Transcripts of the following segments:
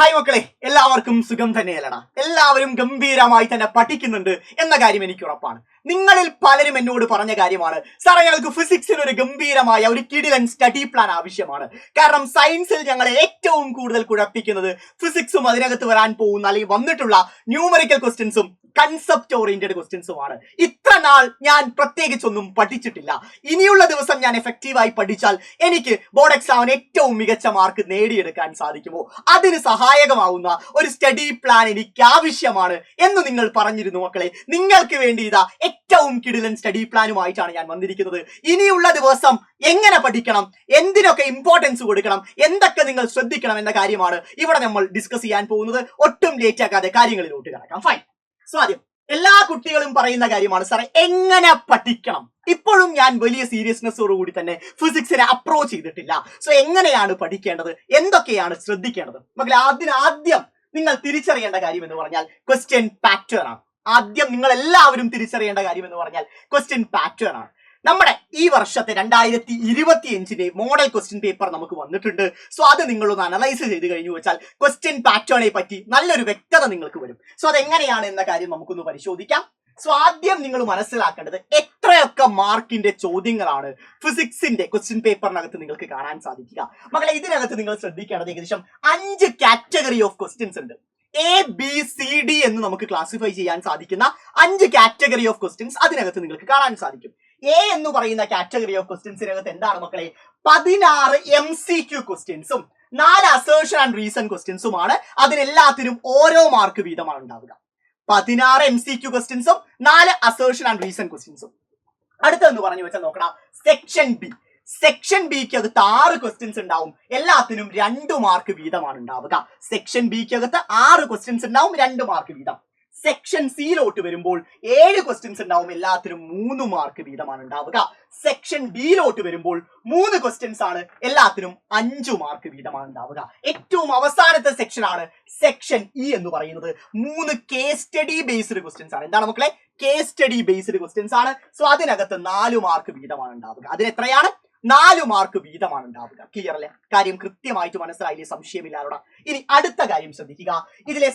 Hi മക്കളെ, എല്ലാവർക്കും സുഖം തന്നെയല്ലടാ. എല്ലാവരും ഗംഭീരമായി തന്നെ പഠിക്കുന്നുണ്ട് എന്ന കാര്യം എനിക്ക് ഉറപ്പാണ്. നിങ്ങളിൽ പലരും എന്നോട് പറഞ്ഞ കാര്യമാണ്, സാറേ ഞങ്ങൾക്ക് ഫിസിക്സിന് ഒരു ഗംഭീരമായ ഒരു കിടിലൻ സ്റ്റഡി പ്ലാൻ ആവശ്യമാണ്. കാരണം സയൻസിൽ ഞങ്ങളെ ഏറ്റവും കൂടുതൽ കുഴപ്പിക്കുന്നത് ഫിസിക്സും അതിനകത്ത് വരാൻ പോകുന്ന അല്ലെങ്കിൽ വന്നിട്ടുള്ള ന്യൂമറിക്കൽ ക്വസ്റ്റ്യൻസും കൺസെപ്റ്റ് ഓറിയന്റഡ് ക്വസ്റ്റ്യൻസുമാണ്. ഇത്ര നാൾ ഞാൻ പ്രത്യേകിച്ചൊന്നും പഠിച്ചിട്ടില്ല. ഇനിയുള്ള ദിവസം ഞാൻ എഫക്റ്റീവായി പഠിച്ചാൽ എനിക്ക് ബോർഡ് എക്സാമിന് ഏറ്റവും മികച്ച മാർക്ക് നേടിയെടുക്കാൻ സാധിക്കുമോ, അതിന് സഹായകമാവുന്ന ഒരു സ്റ്റഡി പ്ലാൻ എനിക്ക് ആവശ്യമാണ് എന്ന് നിങ്ങൾ പറഞ്ഞിരുന്നു മക്കളെ. നിങ്ങൾക്ക് വേണ്ടി ഇതാ ഏറ്റവും കിടിലൻ സ്റ്റഡി പ്ലാനുമായിട്ടാണ് ഞാൻ വന്നിരിക്കുന്നത്. ഇനിയുള്ള ദിവസം എങ്ങനെ പഠിക്കണം, എന്തിനൊക്കെ ഇമ്പോർട്ടൻസ് കൊടുക്കണം, എന്തൊക്കെ നിങ്ങൾ ശ്രദ്ധിക്കണം എന്ന കാര്യമാണ് ഇവിടെ നമ്മൾ ഡിസ്കസ് ചെയ്യാൻ പോകുന്നത്. ഒട്ടും ലേറ്റ് ആക്കാതെ കാര്യങ്ങളിലോട്ട് കിടക്കാം. ഫൈൻ. സോ ആദ്യം എല്ലാ കുട്ടികളും പറയുന്ന കാര്യമാണ്, സാറേ എങ്ങനെ പഠിക്കണം. ഇപ്പോഴും ഞാൻ വലിയ സീരിയസ്നെസ്സോടുകൂടി തന്നെ ഫിസിക്സിനെ അപ്രോച്ച് ചെയ്തിട്ടില്ല. സോ എങ്ങനെയാണ് പഠിക്കേണ്ടത്, എന്തൊക്കെയാണ് ശ്രദ്ധിക്കേണ്ടത് മക്കളെ? ആദ്യം നിങ്ങൾ തിരിച്ചറിയേണ്ട കാര്യം എന്ന് പറഞ്ഞാൽ ക്വസ്റ്റ്യൻ പാറ്റേൺ ആണ്. ആദ്യം നിങ്ങൾ എല്ലാവരും തിരിച്ചറിയേണ്ട കാര്യം എന്ന് പറഞ്ഞാൽ ക്വസ്റ്റ്യൻ പാറ്റേൺ ആണ്. നമ്മുടെ ഈ വർഷത്തെ 2025 മോഡൽ ക്വസ്റ്റ്യൻ പേപ്പർ നമുക്ക് വന്നിട്ടുണ്ട്. സോ അത് നിങ്ങളൊന്ന് അനലൈസ് ചെയ്ത് കഴിഞ്ഞു വെച്ചാൽ ക്വസ്റ്റ്യൻ പാറ്റേണെ പറ്റി നല്ലൊരു വ്യക്തത നിങ്ങൾക്ക് വരും. സോ അതെങ്ങനെയാണ് എന്ന കാര്യം നമുക്കൊന്ന് പരിശോധിക്കാം. സോ ആദ്യം നിങ്ങൾ മനസ്സിലാക്കേണ്ടത് എത്രയൊക്കെ മാർക്കിന്റെ ചോദ്യങ്ങളാണ് ഫിസിക്സിന്റെ ക്വസ്റ്റ്യൻ പേപ്പറിനകത്ത് നിങ്ങൾക്ക് കാണാൻ സാധിക്കുക. മക്കളെ, ഇതിനകത്ത് നിങ്ങൾ ശ്രദ്ധിക്കേണ്ടത് ഏകദേശം 5 കാറ്റഗറി ഓഫ് ക്വസ്റ്റ്യൻസ് ഉണ്ട്. ABCD എന്ന് നമുക്ക് ക്ലാസിഫൈ ചെയ്യാൻ സാധിക്കുന്ന 5 കാറ്റഗറി ഓഫ് ക്വസ്റ്റ്യൻസ് അതിനകത്ത് നിങ്ങൾക്ക് കാണാൻ സാധിക്കും. എ എന്ന് പറയുന്ന കാറ്റഗറി ഓഫ് ക്വസ്റ്റ്യൻസിനകത്ത് എന്താണ് മക്കളെ? 16 MCQ ക്വസ്റ്റ്യൻസും 4 അസേർഷൻ ആൻഡ് റീസൺ ക്വസ്റ്റ്യൻസുമാണ്. അതിനെല്ലാത്തിനും ഓരോ മാർക്ക് വീതമാണ് ഉണ്ടാവുക. 16 MCQ ക്വസ്റ്റ്യൻസും 4 അസേർഷൻ ആൻഡ് റീസൺ ക്വസ്റ്റ്യൻസും. അടുത്തെന്ന് പറഞ്ഞു വെച്ചാൽ നോക്കണം, സെക്ഷൻ ബിക്ക് അകത്ത് 6 ക്വസ്റ്റ്യൻസ് ഉണ്ടാവും. എല്ലാത്തിനും 2 മാർക്ക് വീതമാണ് ഉണ്ടാവുക. സെക്ഷൻ ബിക്ക് അകത്ത് 6 ക്വസ്റ്റ്യൻസ് ഉണ്ടാവും, 2 മാർക്ക് വീതം. സെക്ഷൻ സിയിലോട്ട് വരുമ്പോൾ 7 ക്വസ്റ്റ്യൻസ് ഉണ്ടാവും, എല്ലാത്തിനും 3 മാർക്ക് വീതമാണ് ഉണ്ടാവുക. സെക്ഷൻ ഡിയിലോട്ട് വരുമ്പോൾ 3 ക്വസ്റ്റ്യൻസ് ആണ്, എല്ലാത്തിനും 5 മാർക്ക് വീതമാണ് ഉണ്ടാവുക. ഏറ്റവും അവസാനത്തെ സെക്ഷൻ ആണ് സെക്ഷൻ ഇ എന്ന് പറയുന്നത്. 3 കേസ് സ്റ്റഡി ബേസ്ഡ് ക്വസ്റ്റ്യൻസ് ആണ്. എന്താണ് മക്കളെ? കേസ് സ്റ്റഡി ബേസ്ഡ് ക്വസ്റ്റ്യൻസ് ആണ്. സോ അതിനകത്ത് 4 മാർക്ക് വീതമാണ് ഉണ്ടാവുക. അതിനെത്രയാണ്? 4 മാർക്ക് വീതമാണ് ഉണ്ടാവുക. ക്ലിയർ അല്ലേ? കാര്യം കൃത്യമായിട്ട് മനസ്സിലായില്ലേ? സംശയമില്ലാതെ. ഇനി അടുത്ത കാര്യം ശ്രദ്ധിക്കുക. ഇതിലെ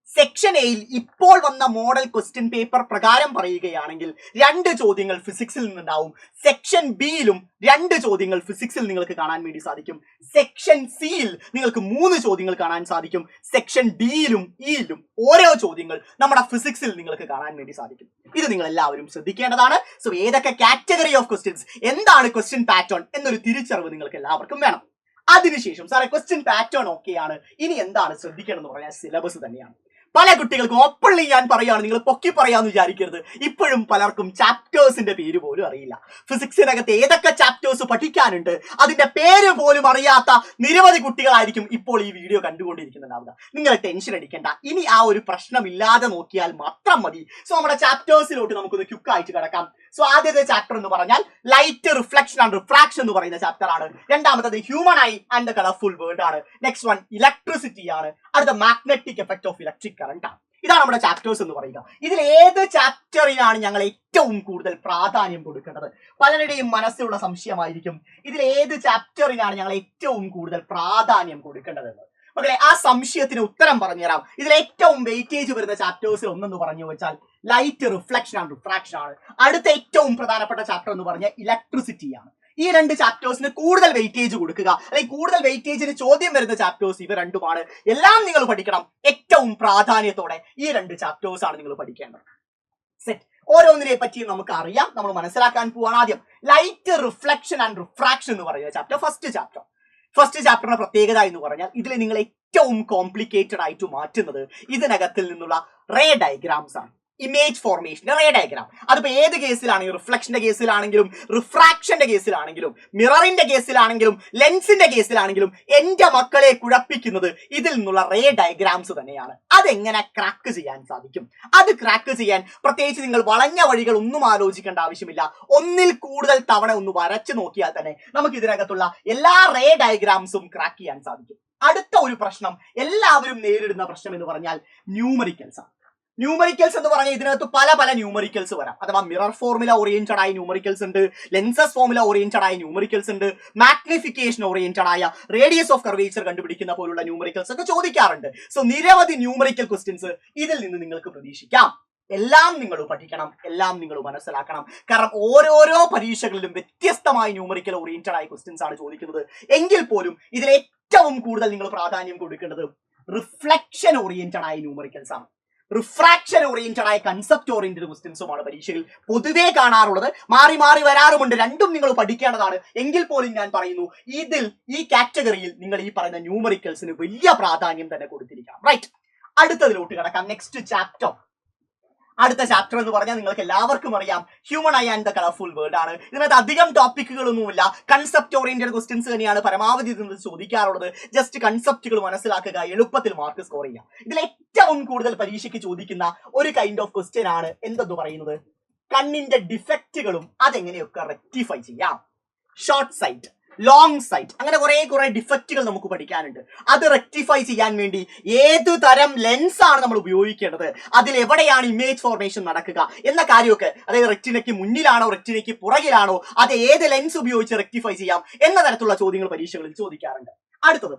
സെക്ഷൻ എയിൽ ഇപ്പോൾ വന്ന മോഡൽ ക്വസ്റ്റ്യൻ പേപ്പർ പ്രകാരം പറയുകയാണെങ്കിൽ 2 ചോദ്യങ്ങൾ ഫിസിക്സിൽ നിന്നുണ്ടാവും. സെക്ഷൻ ബിയിലും 2 ചോദ്യങ്ങൾ ഫിസിക്സിൽ നിങ്ങൾക്ക് കാണാൻ വേണ്ടി സാധിക്കും. സെക്ഷൻ സിയിൽ നിങ്ങൾക്ക് 3 ചോദ്യങ്ങൾ കാണാൻ സാധിക്കും. സെക്ഷൻ ഡിയിലും ഇയിലും ഓരോ ചോദ്യങ്ങൾ നമ്മുടെ ഫിസിക്സിൽ നിങ്ങൾക്ക് കാണാൻ വേണ്ടി സാധിക്കും. ഇത് നിങ്ങൾ എല്ലാവരും ശ്രദ്ധിക്കേണ്ടതാണ്. സോ ഏതൊക്കെ കാറ്റഗറി ഓഫ് ക്വസ്റ്റ്യൻസ്, എന്താണ് ക്വസ്റ്റ്യൻ പാറ്റേൺ എന്നൊരു തിരിച്ചറിവ് നിങ്ങൾക്ക് എല്ലാവർക്കും വേണം. അതിനുശേഷം സാറേ ക്വസ്റ്റ്യൻ പാറ്റേൺ ഓക്കെയാണ്, ഇനി എന്താണ് ശ്രദ്ധിക്കണം എന്ന് പറഞ്ഞാൽ സിലബസ് തന്നെയാണ്. പല കുട്ടികൾക്കും ഓപ്പൺലി ഞാൻ പറയാണ്, നിങ്ങൾ പൊക്കി പറയാന്ന് വിചാരിക്കരുത്, ഇപ്പോഴും പലർക്കും ചാപ്റ്റേഴ്സിന്റെ പേര് പോലും അറിയില്ല. ഫിസിക്സിനകത്ത് ഏതൊക്കെ ചാപ്റ്റേഴ്സ് പഠിക്കാനുണ്ട് അതിന്റെ പേര് പോലും അറിയാത്ത നിരവധി കുട്ടികളായിരിക്കും ഇപ്പോൾ ഈ വീഡിയോ കണ്ടുകൊണ്ടിരിക്കുന്നുണ്ടാവുക. നിങ്ങൾ ടെൻഷൻ അടിക്കേണ്ട, ഇനി ആ ഒരു പ്രശ്നമില്ലാതെ നോക്കിയാൽ മാത്രം മതി. സോ നമ്മുടെ ചാപ്റ്റേഴ്സിലോട്ട് നമുക്കൊന്ന് ക്വിക്കായിട്ട് കിടക്കാം. സോ ആദ്യത്തെ ചാപ്റ്റർ എന്ന് പറഞ്ഞാൽ ലൈറ്റ്, റിഫ്ലക്ഷൻ ആൻഡ് റിഫ്രാക്ഷൻ എന്ന് പറയുന്ന ചാപ്റ്റർ ആണ്. രണ്ടാമത്തത് human I and the colourful world ആണ്. നെക്സ്റ്റ് വൺ ഇലക്ട്രിസിറ്റി ആണ്. അടുത്ത magnetic effect of electric current ആണ്. ഇതാണ് നമ്മുടെ ചാപ്റ്റേഴ്സ് എന്ന് പറയുക. ഇതിൽ ഏത് ചാപ്റ്ററിനാണ് ഞങ്ങൾ ഏറ്റവും കൂടുതൽ പ്രാധാന്യം കൊടുക്കേണ്ടത്? പലരുടെയും മനസ്സിലുള്ള സംശയമായിരിക്കും, ഇതിൽ ഏത് ചാപ്റ്ററിനാണ് ഞങ്ങൾ ഏറ്റവും കൂടുതൽ പ്രാധാന്യം കൊടുക്കേണ്ടതെന്ന്. മക്കളെ, ആ സംശയത്തിന് ഉത്തരം പറഞ്ഞുതരാം. ഇതിൽ ഏറ്റവും വെയിറ്റേജ് വരുന്ന ചാപ്റ്റേഴ്സിൽ ഒന്നെന്ന് പറഞ്ഞു വെച്ചാൽ ലൈറ്റ്, റിഫ്ലക്ഷൻ ആൻഡ് റിഫ്രാക്ഷൻ ആണ്. അടുത്ത ഏറ്റവും പ്രധാനപ്പെട്ട ചാപ്റ്റർ എന്ന് പറഞ്ഞാൽ ഇലക്ട്രിസിറ്റി ആണ്. ഈ 2 ചാപ്റ്റേഴ്സിന് കൂടുതൽ വെയിറ്റേജ് കൊടുക്കുക, അല്ലെങ്കിൽ കൂടുതൽ വെയിറ്റേജിന് ചോദ്യം വരുന്ന ചാപ്റ്റേഴ്സ് ഇവ 2 എല്ലാം നിങ്ങൾ പഠിക്കണം. ഏറ്റവും പ്രാധാന്യത്തോടെ ഈ 2 ചാപ്റ്റേഴ്സ് ആണ് നിങ്ങൾ പഠിക്കേണ്ടത്. സെറ്റ്. ഓരോന്നിനെ പറ്റിയും നമുക്ക് അറിയാം, നമ്മൾ മനസ്സിലാക്കാൻ പോവാണ്. ആദ്യം ലൈറ്റ്, റിഫ്ലക്ഷൻ ആൻഡ് റിഫ്രാക്ഷൻ എന്ന് പറയുന്ന ചാപ്റ്റർ. ഫസ്റ്റ് ചാപ്റ്ററിന്റെ പ്രത്യേകത എന്ന് പറഞ്ഞാൽ ഇതിൽ നിങ്ങൾ ഏറ്റവും കോംപ്ലിക്കേറ്റഡ് ആയിട്ട് മാറ്റുന്നത് ഇതിനകത്തിൽ നിന്നുള്ള റേ ഡയഗ്രാംസ് ആണ്. Image formation, ray diagram. അതിപ്പോ ഏത് കേസിലാണെങ്കിലും, റിഫ്ലക്ഷന്റെ കേസിലാണെങ്കിലും, റിഫ്രാക്ഷന്റെ കേസിലാണെങ്കിലും, മിററിന്റെ കേസിലാണെങ്കിലും, ലെൻസിന്റെ കേസിലാണെങ്കിലും എന്റെ മക്കളെ കുഴപ്പിക്കുന്നത് ഇതിൽ നിന്നുള്ള റേ ഡയഗ്രാംസ് തന്നെയാണ്. അതെങ്ങനെ ക്രാക്ക് ചെയ്യാൻ സാധിക്കും? അത് ക്രാക്ക് ചെയ്യാൻ പ്രത്യേകിച്ച് നിങ്ങൾ വളഞ്ഞ വഴികൾ ഒന്നും ആലോചിക്കേണ്ട ആവശ്യമില്ല. ഒന്നിൽ കൂടുതൽ തവണ ഒന്ന് വരച്ചു നോക്കിയാൽ തന്നെ നമുക്ക് ഇതിനകത്തുള്ള എല്ലാ റേ ഡയഗ്രാംസും ക്രാക്ക് ചെയ്യാൻ സാധിക്കും. അടുത്ത ഒരു പ്രശ്നം, എല്ലാവരും നേരിടുന്ന പ്രശ്നം എന്ന് പറഞ്ഞാൽ ന്യൂമറിക്കൽസ് ആണ്. ന്യൂമറിക്കൽസ് എന്ന് പറഞ്ഞാൽ ഇതിനകത്ത് പല പല ന്യൂമറിക്കൽസ് വരാം. അഥവാ മിറർ ഫോർമുല ഓറിയന്റഡ് ആയ ന്യൂമറിക്കൽസ് ഉണ്ട്, ലെൻസസ് ഫോർമുല ഓറിയന്റഡ് ആയ ന്യൂമറിക്കൽസ് ഉണ്ട്, മാഗ്നിഫിക്കേഷൻ ഓറിയന്റഡ് ആയ റേഡിയസ് ഓഫ് കർവേച്ചർ കണ്ടുപിടിക്കുന്ന പോലുള്ള ന്യൂമറിക്കൽസ് ഒക്കെ ചോദിക്കാറുണ്ട്. സോ നിരവധി ന്യൂമറിക്കൽ ക്വസ്റ്റ്യൻസ് ഇതിൽ നിന്ന് നിങ്ങൾക്ക് പ്രതീക്ഷിക്കാം. എല്ലാം നിങ്ങൾ പഠിക്കണം, എല്ലാം നിങ്ങൾ മനസ്സിലാക്കണം. കാരണം ഓരോരോ പരീക്ഷകളിലും വ്യത്യസ്തമായ ന്യൂമറിക്കൽ ഓറിയന്റഡ് ആയ ക്വസ്റ്റ്യൻസ് ആണ് ചോദിക്കുന്നത്. എങ്കിൽ പോലും ഇതിൽ ഏറ്റവും കൂടുതൽ നിങ്ങൾ പ്രാധാന്യം കൊടുക്കേണ്ടത് റിഫ്ലക്ഷൻ ഓറിയന്റഡ് ആയ ന്യൂമറിക്കൽസ് ആണ്. റിഫ്രാക്ഷൻ ഓറിയന്റഡ് ആയ കൺസെപ്റ്റ് ഓറിയന്റഡ് ക്വസ്റ്റ്യൻസുമാണ് പരീക്ഷയിൽ പൊതുവേ കാണാറുള്ളത്. മാറി മാറി വരാറുമുണ്ട്, രണ്ടും നിങ്ങൾ പഠിക്കേണ്ടതാണ്. എങ്കിൽ പോലും ഞാൻ പറയുന്നു, ഈ കാറ്റഗറിയിൽ നിങ്ങൾ ഈ പറയുന്ന ന്യൂമറിക്കൽസിന് വലിയ പ്രാധാന്യം തന്നെ കൊടുത്തിരിക്കണം. റൈറ്റ്, അടുത്തതിലോട്ട് കിടക്കാം. Next chapter. അടുത്ത ചാപ്റ്റർ എന്ന് പറഞ്ഞാൽ നിങ്ങൾക്ക് എല്ലാവർക്കും അറിയാം, human I and the colourful world ആണ്. ഇതിനകത്ത് അധികം ടോപ്പിക്കുകളൊന്നുമില്ല, കൺസെപ്റ്റ് ഓറിയന്റഡ് ക്വസ്റ്റ്യൻസ് തന്നെയാണ് പരമാവധി ചോദിക്കാറുള്ളത്. ജസ്റ്റ് കൺസെപ്റ്റുകൾ മനസ്സിലാക്കുക, എളുപ്പത്തിൽ മാർക്ക് സ്കോർ ചെയ്യുക. ഇതിൽ ഏറ്റവും കൂടുതൽ പരീക്ഷയ്ക്ക് ചോദിക്കുന്ന ഒരു കൈൻഡ് ഓഫ് ക്വസ്റ്റ്യൻ ആണ് എന്തെന്ന് പറയുന്നത്, കണ്ണിന്റെ ഡിഫക്റ്റുകളും അതെങ്ങനെയൊക്കെ റെക്ടിഫൈ ചെയ്യാം. ഷോർട്ട് സൈറ്റ്, ലോങ് സൈറ്റ്, അങ്ങനെ കുറെ ഡിഫക്റ്റുകൾ നമുക്ക് പഠിക്കാനുണ്ട്. അത് റെക്ടിഫൈ ചെയ്യാൻ വേണ്ടി ഏത് തരം ലെൻസ് ആണ് നമ്മൾ ഉപയോഗിക്കേണ്ടത്, അതിൽ എവിടെയാണ് ഇമേജ് ഫോർമേഷൻ നടക്കുക എന്ന കാര്യമൊക്കെ, അതായത് റെറ്റിനയ്ക്ക് മുന്നിലാണോ റെറ്റിനയ്ക്ക് പുറകിലാണോ, അത് ഏത് ലെൻസ് ഉപയോഗിച്ച് റെക്ടിഫൈ ചെയ്യാം എന്ന തരത്തിലുള്ള ചോദ്യങ്ങൾ പരീക്ഷകളിൽ ചോദിക്കാറുണ്ട്. അടുത്തത്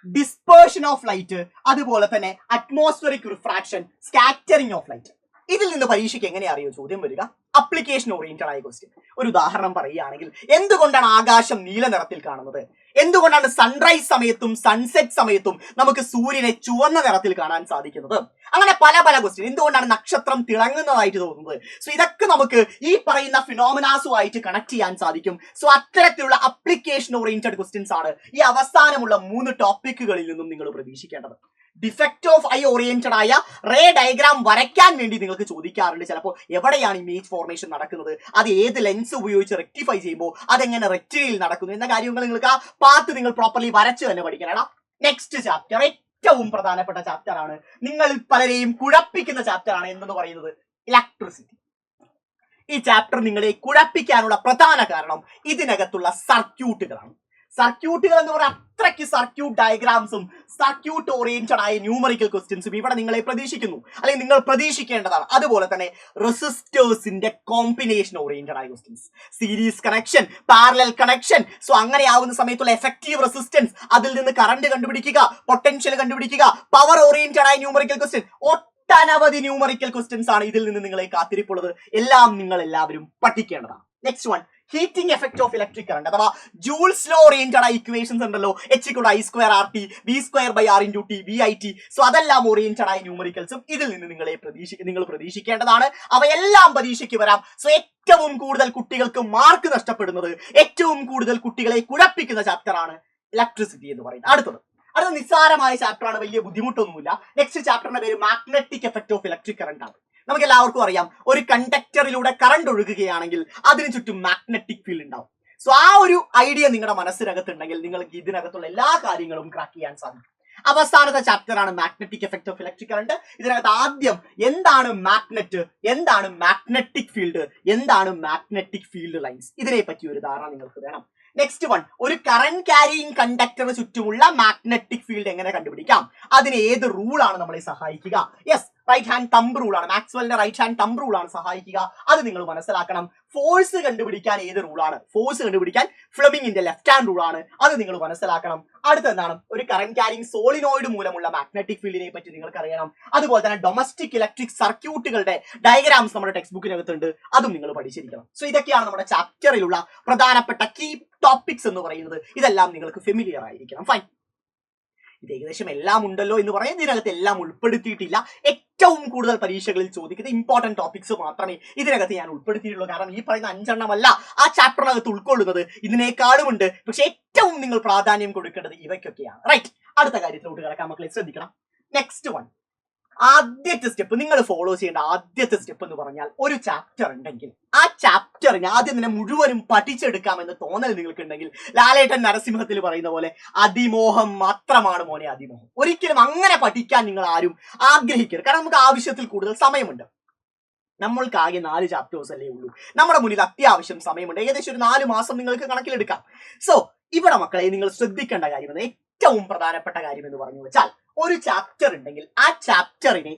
ഡിസ്പേർഷൻ ഓഫ് ലൈറ്റ്, അതുപോലെ തന്നെ atmospheric refraction, scattering of light. ഇതിൽ നിന്ന് പരീക്ഷയ്ക്ക് എങ്ങനെ അറിയോ ചോദ്യം വരിക, അപ്ലിക്കേഷൻ ഓറിയന്റഡ് ആയ ക്വസ്റ്റ്യൻ. ഒരു ഉദാഹരണം പറയുകയാണെങ്കിൽ, എന്തുകൊണ്ടാണ് ആകാശം നീല നിറത്തിൽ കാണുന്നത്? എന്തുകൊണ്ടാണ് സൺറൈസ് സമയത്തും സൺസെറ്റ് സമയത്തും നമുക്ക് സൂര്യനെ ചുവന്ന നിറത്തിൽ കാണാൻ സാധിക്കുന്നത്? അങ്ങനെ പല പല ക്വസ്റ്റ്യൻ. എന്തുകൊണ്ടാണ് നക്ഷത്രം തിളങ്ങുന്നതായിട്ട് തോന്നുന്നത്? സോ ഇതൊക്കെ നമുക്ക് ഈ പറയുന്ന ഫിനോമിനാസുമായിട്ട് കണക്ട് ചെയ്യാൻ സാധിക്കും. സോ അത്തരത്തിലുള്ള അപ്ലിക്കേഷൻ ഓറിയന്റഡ് ക്വസ്റ്റ്യൻസ് ആണ് ഈ അവസാനമുള്ള 3 ടോപ്പിക്കുകളിൽ നിന്നും നിങ്ങൾ പ്രതീക്ഷിക്കേണ്ടത്. ഡിഫക്റ്റ് ഓഫ് ഐ ഓറിയന്റഡ് ആയ റേ ഡയഗ്രാം വരയ്ക്കാൻ വേണ്ടി നിങ്ങൾക്ക് ചോദിക്കാറുണ്ട്. ചിലപ്പോൾ എവിടെയാണ് ഇമേജ് ഫോർമേഷൻ നടക്കുന്നത്, അത് ഏത് ലെൻസ് ഉപയോഗിച്ച് റെക്ടിഫൈ ചെയ്യുമ്പോൾ അതെങ്ങനെ റെറ്റിനയിൽ നടക്കുന്നു എന്ന കാര്യങ്ങൾ നിങ്ങൾക്ക് ആ പാത്ത് നിങ്ങൾ പ്രോപ്പർലി വരച്ച് തന്നെ പഠിക്കണം. നെക്സ്റ്റ് ചാപ്റ്റർ ഏറ്റവും പ്രധാനപ്പെട്ട ചാപ്റ്റർ ആണ്, നിങ്ങൾ പലരെയും കുഴപ്പിക്കുന്ന ചാപ്റ്റർ ആണ്. എന്തെന്ന് പറയുന്നത് ഇലക്ട്രിസിറ്റി. ഈ ചാപ്റ്റർ നിങ്ങളെ കുഴപ്പിക്കാനുള്ള പ്രധാന കാരണം ഇതിനകത്തുള്ള സർക്യൂട്ടുകളാണ്. സർക്യൂട്ടുകൾ എന്ന് പറഞ്ഞാൽ അത്രയ്ക്ക് സർക്യൂട്ട് ഡയഗ്രാംസും സർക്യൂട്ട് ഓറിയന്റഡ് ആയ ന്യൂമറിക്കൽ ക്വസ്റ്റ്യൻസും ഇവിടെ നിങ്ങളെ പ്രതീക്ഷിക്കുന്നു, അല്ലെങ്കിൽ നിങ്ങൾ പ്രതീക്ഷിക്കേണ്ടതാണ്. അതുപോലെ തന്നെ റെസിസ്റ്റേഴ്സിന്റെ കോമ്പിനേഷൻ ഓറിയന്റഡ് ആയ questions, series connection, parallel connection. So അങ്ങനെ ആവുന്ന സമയത്തുള്ള എഫക്റ്റീവ് റെസിസ്റ്റൻസ്, അതിൽ നിന്ന് കറണ്ട് കണ്ടുപിടിക്കുക, പൊട്ടൻഷ്യൽ കണ്ടുപിടിക്കുക, പവർ ഓറിയന്റഡ് ആയ ന്യൂമറിക്കൽ ക്വസ്റ്റ്യൻ, ഒട്ടനവധി ന്യൂമറിക്കൽ ക്വസ്റ്റ്യൻസ് ആണ് ഇതിൽ നിന്ന് നിങ്ങളെ കാത്തിരിപ്പുള്ളത്. എല്ലാം നിങ്ങൾ എല്ലാവരും പഠിക്കേണ്ടതാണ്. Next one, heating effect of electric current അഥവാ ജൂൾസ് ലോ ഓറിയന്റഡ് ഇക്വേഷൻസ് ഉണ്ടല്ലോ, H=I²RT V²/R×T VIT. സോ അതെല്ലാം ഓറിയന്റഡ് ആയ ന്യൂമറിക്കൽസും ഇതിൽ നിന്ന് നിങ്ങൾ പ്രതീക്ഷിക്കേണ്ടതാണ്. അവയെല്ലാം പരീക്ഷയ്ക്ക് വരാം. സോ ഏറ്റവും കൂടുതൽ കുട്ടികൾക്ക് മാർക്ക് നഷ്ടപ്പെടുന്നത്, ഏറ്റവും കൂടുതൽ കുട്ടികളെ കുഴപ്പിക്കുന്ന ചാപ്റ്റർ ആണ് ഇലക്ട്രിസിറ്റി എന്ന് പറയുന്നത്. അടുത്തത് നിസ്സാരമായ ചാപ്റ്റർ ആണ്, വലിയ ബുദ്ധിമുട്ടൊന്നുമില്ല. നെക്സ്റ്റ് ചാപ്റ്ററിന്റെ പേര് magnetic effect of electric current ആണ്. നമുക്ക് എല്ലാവർക്കും അറിയാം, ഒരു കണ്ടക്ടറിലൂടെ കറണ്ട് ഒഴുകുകയാണെങ്കിൽ അതിന് ചുറ്റും മാഗ്നറ്റിക് ഫീൽഡ് ഉണ്ടാവും. സോ ആ ഒരു ഐഡിയ നിങ്ങളുടെ മനസ്സിനകത്തുണ്ടെങ്കിൽ നിങ്ങൾക്ക് ഇതിനകത്തുള്ള എല്ലാ കാര്യങ്ങളും ക്രാക്ക് ചെയ്യാൻ സാധിക്കും. അവസാനത്തെ ചാപ്റ്റർ ആണ് magnetic effect of electric current. ഇതിനകത്ത് ആദ്യം എന്താണ് മാഗ്നറ്റ്, എന്താണ് മാഗ്നറ്റിക് ഫീൽഡ്, എന്താണ് മാഗ്നറ്റിക് ഫീൽഡ് ലൈൻസ്, ഇതിനെ പറ്റി ഒരു ധാരണ നിങ്ങൾക്ക് വേണം. നെക്സ്റ്റ് വൺ, ഒരു കറന്റ് ക്യാരിയിങ് കണ്ടക്ടറിന് ചുറ്റുമുള്ള മാഗ്നറ്റിക് ഫീൽഡ് എങ്ങനെ കണ്ടുപിടിക്കാം, അതിന് ഏത് റൂളാണ് നമ്മളെ സഹായിക്കുക? Yes, right hand thumb rule ആണ്. മാക്സ്വെലിന്റെ റൈറ്റ് ഹാൻഡ് തമ്പ് റൂൾ ആണ് സഹായിക്കുക. അത് നിങ്ങൾ മനസ്സിലാക്കണം. ഫോഴ്സ് കണ്ടുപിടിക്കാൻ ഏത് റൂളാണ്? ഫോഴ്സ് കണ്ടുപിടിക്കാൻ ഫ്ലെമിങ്ങിന്റെ ലെഫ്റ്റ് ഹാൻഡ് റൂൾ ആണ്. അത് നിങ്ങൾ മനസ്സിലാക്കണം. അടുത്ത എന്താണ്? ഒരു കറന്റ് ക്യാരിയിങ് സോളിനോയിഡ് മൂലമുള്ള മാഗ്നറ്റിക് ഫീൽഡിനെ പറ്റി നിങ്ങൾക്ക് അറിയണം. അതുപോലെ തന്നെ ഡൊമസ്റ്റിക് ഇലക്ട്രിക് സർക്യൂട്ടുകളുടെ ഡയഗ്രാംസ് നമ്മുടെ ടെക്സ്റ്റ് ബുക്കിനകത്തുണ്ട്, അതും നിങ്ങൾ പഠിച്ചിരിക്കണം. സോ ഇതൊക്കെയാണ് നമ്മുടെ ചാപ്റ്ററിലുള്ള പ്രധാനപ്പെട്ട കീ ടോപ്പിക്സ് എന്ന് പറയുന്നത്. ഇതെല്ലാം നിങ്ങൾക്ക് ഫെമിലിയർ ആയിരിക്കണം. ഫൈൻ, ഇത് ഏകദേശം എല്ലാം ഉണ്ടല്ലോ എന്ന് പറയാൻ ഇതിനകത്ത് എല്ലാം ഉൾപ്പെടുത്തിയിട്ടില്ല. ഏറ്റവും കൂടുതൽ പരീക്ഷകളിൽ ചോദിക്കുന്ന ഇമ്പോർട്ടന്റ് ടോപ്പിക്സ് മാത്രമേ ഇതിനകത്ത് ഞാൻ ഉൾപ്പെടുത്തിയിട്ടുള്ളൂ. കാരണം ഈ പറയുന്ന 5 എണ്ണമല്ല ആ ചാപ്റ്ററിനകത്ത് ഉൾക്കൊള്ളുന്നത്, ഇതിനേക്കാളും ഉണ്ട്. പക്ഷെ ഏറ്റവും നിങ്ങൾ പ്രാധാന്യം കൊടുക്കേണ്ടത് ഇവയ്ക്കൊക്കെയാണ്. റൈറ്റ്, അടുത്ത കാര്യത്തിലോട്ട് കിടക്കാൻ മക്കളെ ശ്രദ്ധിക്കണം. നെക്സ്റ്റ് വൺ, ആദ്യത്തെ സ്റ്റെപ്പ്, നിങ്ങൾ ഫോളോ ചെയ്യേണ്ട ആദ്യത്തെ സ്റ്റെപ്പ് എന്ന് പറഞ്ഞാൽ, ഒരു ചാപ്റ്റർ ഉണ്ടെങ്കിൽ ആ ചാപ്റ്ററിന് ആദ്യം തന്നെ മുഴുവനും പഠിച്ചെടുക്കാമെന്ന് തോന്നൽ നിങ്ങൾക്കുണ്ടെങ്കിൽ, ലാലേട്ടൻ നരസിംഹത്തിൽ പറയുന്ന പോലെ അതിമോഹം മാത്രമാണ് മോനെ അതിമോഹം. ഒരിക്കലും അങ്ങനെ പഠിക്കാൻ നിങ്ങൾ ആരും ആഗ്രഹിക്കരുത്. കാരണം നമുക്ക് ആവശ്യത്തിൽ കൂടുതൽ സമയമുണ്ട്. നമ്മൾക്ക് ആകെ 4 ചാപ്റ്റേഴ്സ് അല്ലേ ഉള്ളൂ. നമ്മുടെ മുന്നിൽ അത്യാവശ്യം സമയമുണ്ട്. ഏകദേശം ഒരു 4 മാസം നിങ്ങൾക്ക് കണക്കിലെടുക്കാം. സോ ഇവിടെ മക്കളെ നിങ്ങൾ ശ്രദ്ധിക്കേണ്ട കാര്യം, ഏറ്റവും പ്രധാനപ്പെട്ട കാര്യം എന്ന് പറഞ്ഞു വെച്ചാൽ, ഒരു ചാപ്റ്റർ ഉണ്ടെങ്കിൽ ആ ചാപ്റ്ററിനെ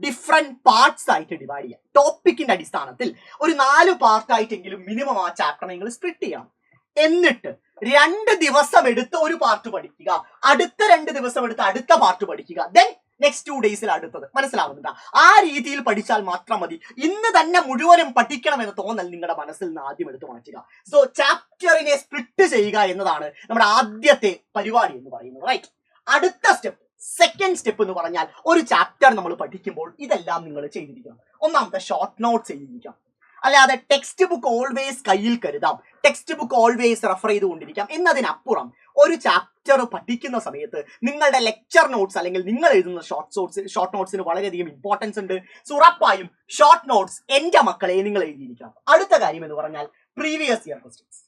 ഡിഫറെന്റ് പാർട്സ് ആയിട്ട് ഡിവൈഡ് ചെയ്യാം. ടോപ്പിക്കിന്റെ അടിസ്ഥാനത്തിൽ ഒരു 4 പാർട്ടായിട്ടെങ്കിലും മിനിമം ആ ചാപ്റ്റർ നിങ്ങൾ സ്പ്ലിറ്റ് ചെയ്യണം. എന്നിട്ട് 2 ദിവസം എടുത്ത് ഒരു പാർട്ട് പഠിക്കുക, അടുത്ത 2 ദിവസം എടുത്ത് അടുത്ത പാർട്ട് പഠിക്കുക, ദെൻ നെക്സ്റ്റ് 2 ഡേയ്സിൽ അടുത്തത്. മനസ്സിലാവുന്നുണ്ടോ? ആ രീതിയിൽ പഠിച്ചാൽ മാത്രം മതി. ഇന്ന് തന്നെ മുഴുവനും പഠിക്കണമെന്ന് തോന്നൽ നിങ്ങളുടെ മനസ്സിൽ നിന്ന് ആദ്യം എടുത്തു മാറ്റുക. സോ ചാപ്റ്ററിനെ സ്പ്ലിറ്റ് ചെയ്യുക എന്നതാണ് നമ്മുടെ ആദ്യത്തെ പരിപാടി എന്ന് പറയുന്നത്. റൈറ്റ്. അടുത്ത സ്റ്റെപ്പ്, സെക്കൻഡ് സ്റ്റെപ്പ് എന്ന് പറഞ്ഞാൽ ഒരു ചാപ്റ്റർ നമ്മൾ പഠിക്കുമ്പോൾ ഇതെല്ലാം നിങ്ങൾ ചെയ്തിരിക്കണം. ഒന്നാമത്തെ ഷോർട്ട് നോട്ട്സ് ചെയ്തിരിക്കാം. അല്ലാതെ ടെക്സ്റ്റ് ബുക്ക് ഓൾവേസ് കയ്യിൽ കരുതാം, ടെക്സ്റ്റ് ബുക്ക് ഓൾവേസ് റെഫർ ചെയ്തുകൊണ്ടിരിക്കാം എന്നതിനപ്പുറം ഒരു ചാപ്റ്റർ പഠിക്കുന്ന സമയത്ത് നിങ്ങളുടെ ലെക്ചർ നോട്ട്സ് അല്ലെങ്കിൽ നിങ്ങൾ എഴുതുന്ന ഷോർട്ട് നോട്ട്സിന് വളരെയധികം ഇമ്പോർട്ടൻസ് ഉണ്ട്. സോ ഉറപ്പായും ഷോർട്ട് നോട്ട്സ് എന്റെ മക്കളെ നിങ്ങൾ എഴുതിയിരിക്കണം. അടുത്ത കാര്യം എന്ന് പറഞ്ഞാൽ പ്രീവിയസ് ഇയർ ക്വസ്റ്റ്യൻസ്.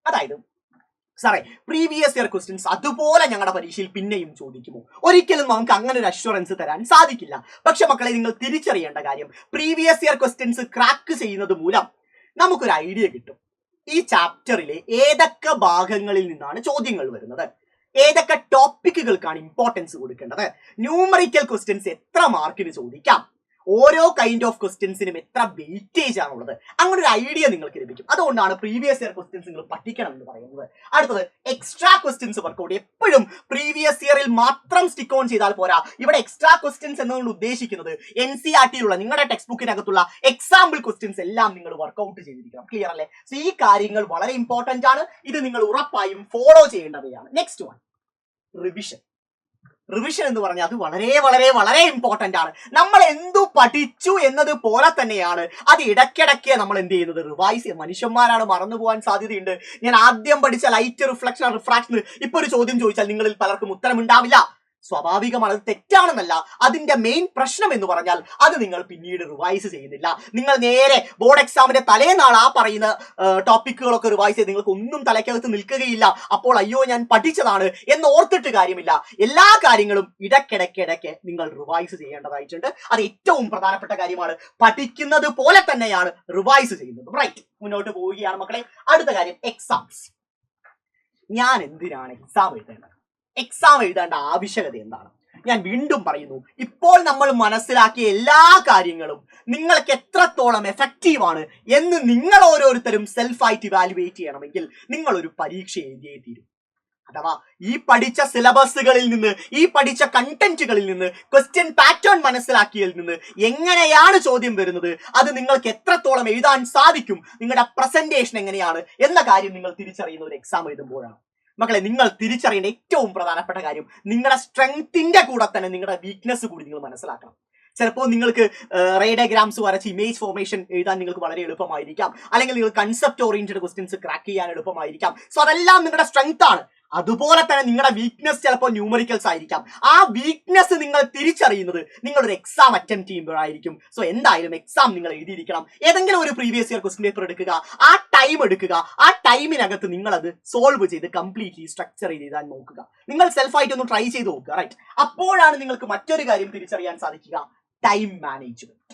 അതായത് സാറേ പ്രീവിയസ് ഇയർ ക്വസ്റ്റ്യൻസ് അതുപോലെ ഞങ്ങളുടെ പരീക്ഷയിൽ പിന്നെയും ചോദിക്കുമോ? ഒരിക്കലും നമുക്ക് അങ്ങനെ ഒരു അഷ്വറൻസ് തരാൻ സാധിക്കില്ല. പക്ഷെ മക്കളെ, നിങ്ങൾ തിരിച്ചറിയേണ്ട കാര്യം, പ്രീവിയസ് ഇയർ ക്വസ്റ്റ്യൻസ് ക്രാക്ക് ചെയ്യുന്നത് മൂലം നമുക്കൊരു ഐഡിയ കിട്ടും ഈ ചാപ്റ്ററിലെ ഏതൊക്കെ ഭാഗങ്ങളിൽ നിന്നാണ് ചോദ്യങ്ങൾ വരുന്നത്, ഏതൊക്കെ ടോപ്പിക്കുകൾക്കാണ് ഇമ്പോർട്ടൻസ് കൊടുക്കേണ്ടത്, ന്യൂമറിക്കൽ ക്വസ്റ്റ്യൻസ് എത്ര മാർക്കിന് ചോദിക്കാം, ഓരോ കൈൻഡ് ഓഫ് ക്വസ്റ്റ്യൻസിനും എത്ര വെയിറ്റേജ് ആണുള്ളത്, അങ്ങനെ ഒരു ഐഡിയ നിങ്ങൾക്ക് ലഭിക്കും. അതുകൊണ്ടാണ് പ്രീവിയസ് ഇയർ ക്വസ്റ്റ്യൻസ് നിങ്ങൾ പഠിക്കണം എന്ന് പറയുന്നത്. അടുത്തത് എക്സ്ട്രാ ക്വസ്റ്റ്യൻസ് വർക്കൗട്ട്. എപ്പോഴും പ്രീവിയസ് ഇയറിൽ മാത്രം സ്റ്റിക്ക് ഓൺ ചെയ്താൽ പോരാ. ഇവിടെ എക്സ്ട്രാ ക്വസ്റ്റ്യൻസ് എന്നതുകൊണ്ട് ഉദ്ദേശിക്കുന്നത് NCERT-യിലുള്ള നിങ്ങളുടെ ടെക്സ്റ്റ് ബുക്കിനകത്തുള്ള എക്സാമ്പിൾ ക്വസ്റ്റ്യൻസ് എല്ലാം നിങ്ങൾ വർക്കൗട്ട് ചെയ്തിരിക്കണം. ക്ലിയർ അല്ലേ? സോ ഈ കാര്യങ്ങൾ വളരെ ഇമ്പോർട്ടന്റ് ആണ്. ഇത് നിങ്ങൾ ഉറപ്പായും ഫോളോ ചെയ്യേണ്ടവയാണ്. Next one, revision. റിവിഷൻ എന്ന് പറഞ്ഞാൽ അത് വളരെ വളരെ വളരെ ഇമ്പോർട്ടന്റ് ആണ്. നമ്മൾ എന്തു പഠിച്ചു എന്നത് പോലെ തന്നെയാണ് അത് ഇടയ്ക്കിടയ്ക്ക് നമ്മൾ എന്ത് ചെയ്യുന്നത്, റിവൈസ് ചെയ്യും. മനുഷ്യന്മാരാണ്, മറന്നു പോകാൻ സാധ്യതയുണ്ട്. ഞാൻ ആദ്യം പഠിച്ച ലൈറ്റ് റിഫ്ലക്ഷൻ റിഫ്രാക്ഷൻ ഇപ്പൊ ഒരു ചോദ്യം ചോദിച്ചാൽ നിങ്ങളിൽ പലർക്കും ഉത്തരമുണ്ടാവില്ല. സ്വാഭാവികമാണ്, അത് തെറ്റാണെന്നല്ല. അതിന്റെ മെയിൻ പ്രശ്നം എന്ന് പറഞ്ഞാൽ അത് നിങ്ങൾ പിന്നീട് റിവൈസ് ചെയ്യുന്നില്ല. നിങ്ങൾ നേരെ ബോർഡ് എക്സാമിന്റെ തലേനാൾ ആ പറയുന്ന ടോപ്പിക്കുകളൊക്കെ റിവൈസ് ചെയ്ത് നിങ്ങൾക്ക് ഒന്നും തലയ്ക്കകത്ത് നിൽക്കുകയില്ല. അപ്പോൾ അയ്യോ ഞാൻ പഠിച്ചതാണ് എന്ന് ഓർത്തിട്ട് കാര്യമില്ല. എല്ലാ കാര്യങ്ങളും ഇടയ്ക്കിടയ്ക്ക് നിങ്ങൾ റിവൈസ് ചെയ്യേണ്ടതായിട്ടുണ്ട്. അത് ഏറ്റവും പ്രധാനപ്പെട്ട കാര്യമാണ്. പഠിക്കുന്നത് പോലെ തന്നെയാണ് റിവൈസ് ചെയ്യുന്നത്. റൈറ്റ്, മുന്നോട്ട് പോവുകയാണ് മക്കളെ. അടുത്ത കാര്യം, എക്സാംസ്. ഞാൻ എന്തിനാണ് എക്സാം എഴുതേണ്ടത്? എക്സാം എഴുതേണ്ട ആവശ്യകത എന്താണ്? ഞാൻ വീണ്ടും പറയുന്നു, ഇപ്പോൾ നമ്മൾ മനസ്സിലാക്കിയ എല്ലാ കാര്യങ്ങളും നിങ്ങൾക്ക് എത്രത്തോളം എഫക്റ്റീവ് ആണ് എന്ന് നിങ്ങൾ ഓരോരുത്തരും സെൽഫായിട്ട് ഇവാലുവേറ്റ് ചെയ്യണമെങ്കിൽ നിങ്ങൾ ഒരു പരീക്ഷ എഴുതിയേ തീരും. അഥവാ ഈ പഠിച്ച സിലബസുകളിൽ നിന്ന്, ഈ പഠിച്ച കണ്ടന്റുകളിൽ നിന്ന്, ക്വസ്റ്റ്യൻ പാറ്റേൺ മനസ്സിലാക്കിയതിൽ നിന്ന് എങ്ങനെയാണ് ചോദ്യം വരുന്നത്, അത് നിങ്ങൾക്ക് എത്രത്തോളം എഴുതാൻ സാധിക്കും, നിങ്ങളുടെ പ്രസന്റേഷൻ എങ്ങനെയാണ് എന്ന കാര്യം നിങ്ങൾ തിരിച്ചറിയുന്ന ഒരു എക്സാം എഴുതുമ്പോഴാണ്. മക്കളെ, നിങ്ങൾ തിരിച്ചറിയേണ്ട ഏറ്റവും പ്രധാനപ്പെട്ട കാര്യം നിങ്ങളുടെ സ്ട്രെങ്ത്തിന്റെ കൂടെ തന്നെ നിങ്ങളുടെ വീക്ക്നെസ് കൂടി നിങ്ങൾ മനസ്സിലാക്കണം. ചിലപ്പോൾ നിങ്ങൾക്ക് റേ ഡയഗ്രാംസ് വരച്ച് ഇമേജ് ഫോർമേഷൻ എഴുതാൻ നിങ്ങൾക്ക് വളരെ എളുപ്പമായിരിക്കാം, അല്ലെങ്കിൽ നിങ്ങൾ കൺസെപ്റ്റ് ഓറിയന്റഡ് ക്വസ്റ്റ്യൻസ് ക്രാക്ക് ചെയ്യാൻ എളുപ്പമായിരിക്കാം. സോ അതെല്ലാം നിങ്ങളുടെ സ്ട്രെങ്ത് ആണ്. അതുപോലെ തന്നെ നിങ്ങളുടെ വീക്ക്നെസ് ചിലപ്പോൾ ന്യൂമറിക്കൽസ് ആയിരിക്കാം. ആ വീക്ക്നെസ് നിങ്ങൾ തിരിച്ചറിയുന്നത് നിങ്ങളൊരു എക്സാം അറ്റംപ്റ്റ് ചെയ്യുമ്പോഴായിരിക്കും. സോ എന്തായാലും എക്സാം നിങ്ങൾ എഴുതിയിരിക്കണം. ഏതെങ്കിലും ഒരു പ്രീവിയസ് ഇയർ ക്വസ്റ്റ്യൻ പേപ്പർ എടുക്കുക, ആ ടൈം എടുക്കുക, ആ ടൈമിനകത്ത് നിങ്ങൾ അത് സോൾവ് ചെയ്ത് കംപ്ലീറ്റ്ലി സ്ട്രക്ചർ ചെയ്ത് എഴുതാൻ നോക്കുക. നിങ്ങൾ സെൽഫായിട്ട് ഒന്ന് ട്രൈ ചെയ്ത് നോക്കുക. റൈറ്റ്. അപ്പോഴാണ് നിങ്ങൾക്ക് മറ്റൊരു കാര്യം തിരിച്ചറിയാൻ സാധിക്കുക, ടൈം മാനേജ്മെന്റ്.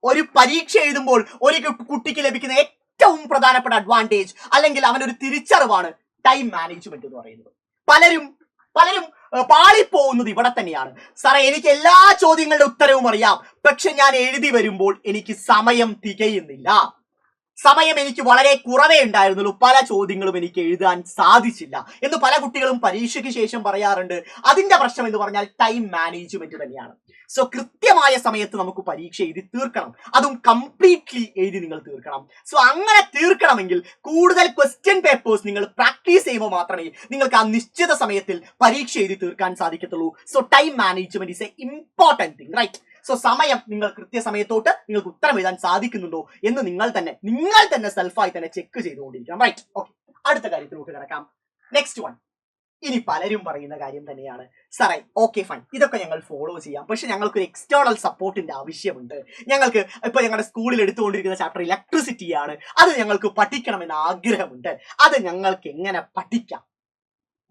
ഒരു പരീക്ഷ എഴുതുമ്പോൾ ഒരു കുട്ടിക്ക് ലഭിക്കുന്ന ഏറ്റവും പ്രധാനപ്പെട്ട അഡ്വാൻറ്റേജ് അല്ലെങ്കിൽ അവനൊരു തിരിച്ചറിവാണ് ടൈം മാനേജ്മെന്റ് എന്ന് പറയുന്നത്. പലരും പാളിപ്പോകുന്നത് ഇവിടെ തന്നെയാണ്. സാറേ, എനിക്ക് എല്ലാ ചോദ്യങ്ങളുടെ ഉത്തരവും അറിയാം, പക്ഷെ ഞാൻ എഴുതി വരുമ്പോൾ എനിക്ക് സമയം തികയുന്നില്ല, സമയം എനിക്ക് വളരെ കുറവേ ഉണ്ടായിരുന്നുള്ളൂ, പല ചോദ്യങ്ങളും എനിക്ക് എഴുതാൻ സാധിച്ചില്ല എന്ന് പല കുട്ടികളും പരീക്ഷയ്ക്ക് ശേഷം പറയാറുണ്ട്. അതിന്റെ പ്രശ്നം എന്ന് പറഞ്ഞാൽ ടൈം മാനേജ്മെന്റ് തന്നെയാണ്. സോ കൃത്യമായ സമയത്ത് നമുക്ക് പരീക്ഷ എഴുതി തീർക്കണം, അതും കംപ്ലീറ്റ്ലി എഴുതി നിങ്ങൾ തീർക്കണം. സോ അങ്ങനെ തീർക്കണമെങ്കിൽ കൂടുതൽ ക്വസ്റ്റ്യൻ പേപ്പേഴ്സ് നിങ്ങൾ പ്രാക്ടീസ് ചെയ്യുമ്പോൾ മാത്രമേ നിങ്ങൾക്ക് ആ നിശ്ചിത സമയത്തിൽ പരീക്ഷ എഴുതി തീർക്കാൻ സാധിക്കത്തുള്ളൂ. So time management is a important thing. Right. So സമയം നിങ്ങൾ കൃത്യസമയത്തോട്ട് നിങ്ങൾക്ക് ഉത്തരം എഴുതാൻ സാധിക്കുന്നുണ്ടോ എന്ന് നിങ്ങൾ തന്നെ സെൽഫായി തന്നെ ചെക്ക് ചെയ്തുകൊണ്ടിരിക്കണം. റൈറ്റ്. ഓക്കെ, അടുത്ത കാര്യത്തിലോട്ട് കിടക്കാം. നെക്സ്റ്റ് വൺ, ഇനി പലരും പറയുന്ന കാര്യം തന്നെയാണ്, സാറേ ഓക്കെ ഫൈൻ, ഇതൊക്കെ ഞങ്ങൾ ഫോളോ ചെയ്യാം, പക്ഷെ ഞങ്ങൾക്ക് ഒരു എക്സ്റ്റേണൽ സപ്പോർട്ടിന്റെ ആവശ്യമുണ്ട്. ഞങ്ങൾക്ക് ഇപ്പൊ ഞങ്ങളുടെ സ്കൂളിൽ എടുത്തുകൊണ്ടിരിക്കുന്ന ചാപ്റ്റർ ഇലക്ട്രിസിറ്റിയാണ്, അത് ഞങ്ങൾക്ക് പഠിക്കണമെന്ന് ആഗ്രഹമുണ്ട്. അത് ഞങ്ങൾക്ക് എങ്ങനെ പഠിക്കാം?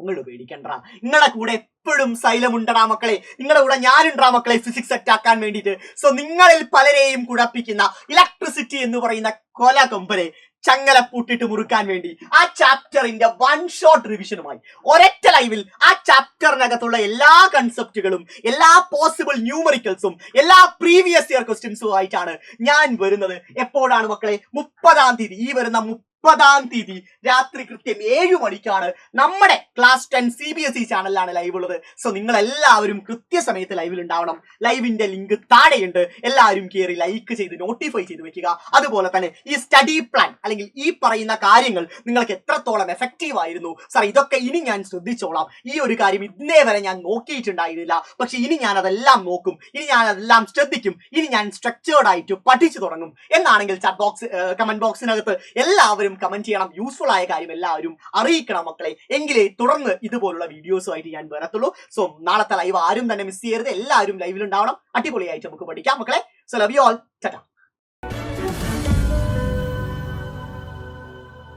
നിങ്ങൾ പേടിക്കണ്ട, നിങ്ങളുടെ കൂടെ എപ്പോഴും സൈലം ഉണ്ടടാ മക്കളെ, നിങ്ങളുടെ കൂടെ ഞാനുണ്ടാ മക്കളെ ഫിസിക്സ് സെറ്റ് ആക്കാൻ വേണ്ടിയിട്ട്. സോ നിങ്ങളിൽ പലരെയും കുഴപ്പിക്കുന്ന ഇലക്ട്രിസിറ്റി എന്ന് പറയുന്ന കൊല കൊമ്പനെ ചങ്ങലപ്പൂട്ടിട്ട് മുറുക്കാൻ വേണ്ടി ആ ചാപ്റ്ററിന്റെ വൺ ഷോട്ട് റിവിഷനുമായി ഒരൊറ്റ ലൈവിൽ ആ ചാപ്റ്ററിനകത്തുള്ള എല്ലാ കൺസെപ്റ്റുകളും എല്ലാ പോസിബിൾ ന്യൂമറിക്കൽസും എല്ലാ പ്രീവിയസ് ഇയർ ക്വസ്റ്റ്യൻസും ആയിട്ടാണ് ഞാൻ വരുന്നത്. എപ്പോഴാണ് മക്കളെ? 30-ാം തീയതി, ഈ വരുന്ന 30-ാം തീയതി രാത്രി കൃത്യം 7 മണിക്കാണ് നമ്മുടെ ക്ലാസ് 10 CBSE ചാനലിലാണ് ലൈവ് ഉള്ളത്. സോ നിങ്ങൾ എല്ലാവരും കൃത്യസമയത്ത് ലൈവിൽ ഉണ്ടാവണം. ലൈവിന്റെ ലിങ്ക് താഴെയുണ്ട്. എല്ലാവരും കയറി ലൈക്ക് ചെയ്ത് നോട്ടിഫൈ ചെയ്ത് വെക്കുക. അതുപോലെ തന്നെ ഈ സ്റ്റഡി പ്ലാൻ അല്ലെങ്കിൽ ഈ പറയുന്ന കാര്യങ്ങൾ നിങ്ങൾക്ക് എത്രത്തോളം എഫക്റ്റീവ് ആയിരുന്നു, സാർ ഇതൊക്കെ ഇനി ഞാൻ ശ്രദ്ധിച്ചോളാം, ഈ ഒരു കാര്യം ഇന്നേ വരെ ഞാൻ നോക്കിയിട്ടുണ്ടായിരുന്നില്ല, പക്ഷെ ഇനി ഞാൻ അതെല്ലാം നോക്കും, ഇനി ഞാൻ അതെല്ലാം ശ്രദ്ധിക്കും, ഇനി ഞാൻ സ്ട്രക്ചേർഡ് ആയിട്ട് പഠിച്ചു തുടങ്ങും എന്നാണെങ്കിൽ ചാറ്റ് ബോക്സ് കമന്റ് ബോക്സിനകത്ത് എല്ലാവരും കമന്റ് ചെയ്യണം. യൂസ്ഫുൾ ആയ കാര്യം എല്ലാവരും അറിയിക്കണം മക്കളെ. എങ്കിലേ തുടർന്ന് ഇതുപോലുള്ള വീഡിയോസുമായിട്ട് ഞാൻ വരത്തുള്ളൂ. സോ നാളത്തെ ലൈവ് ആരും തന്നെ മിസ് ചെയ്യരുത്. എല്ലാവരും ലൈവിൽ ഉണ്ടാവണം. അടിപൊളിയായിട്ട് നമുക്ക് പഠിക്കാം മക്കളെ. So love you all. Tata.